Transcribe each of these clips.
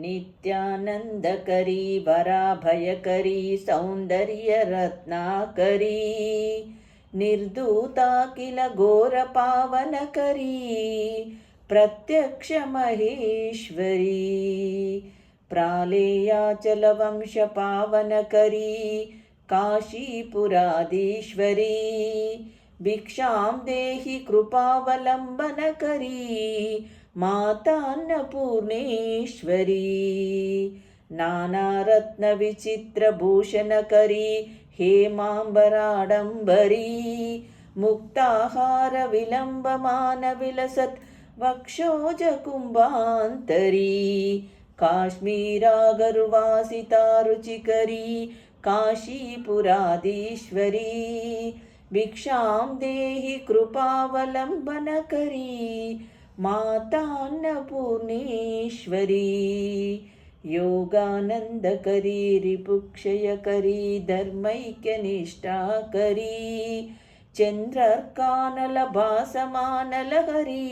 नित्यानन्दकरी वराभयकरी सौन्दर्यरत्नाकरी निर्धूता किल घोरपावनकरी प्रत्यक्षमहेश्वरी प्रालेयाचलवंशपावनकरी काशीपुराधीश्वरी भिक्षां देहि कृपावलम्बनकरी मातान्नपूर्णेश्वरी नानारत्नविचित्रभूषणकरी हेमाम्बराडम्बरी मुक्ताहारविलम्बमानविलसत् वक्षोजकुम्भान्तरी काश्मीरागरुवासितारुचिकरी काशीपुराधीश्वरी भिक्षां देहि कृपावलम्बनकरी मातान्नपूर्णेश्वरी योगानन्दकरी रिपुक्षयकरी धर्मैक्यनिष्ठाकरी चन्द्रार्कानलभासमानलहरी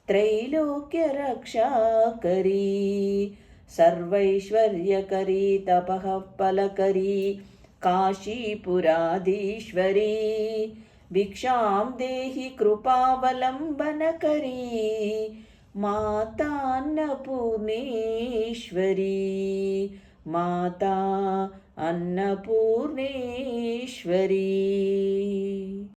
त्रैलोक्यरक्षाकरी सर्वैश्वर्यकरी तपः फलकरी काशीपुराधीश्वरी भिक्षां देहि कृपावलम्बनकरी मातान्नपूर्णेश्वरी माता अन्नपूर्णेश्वरी।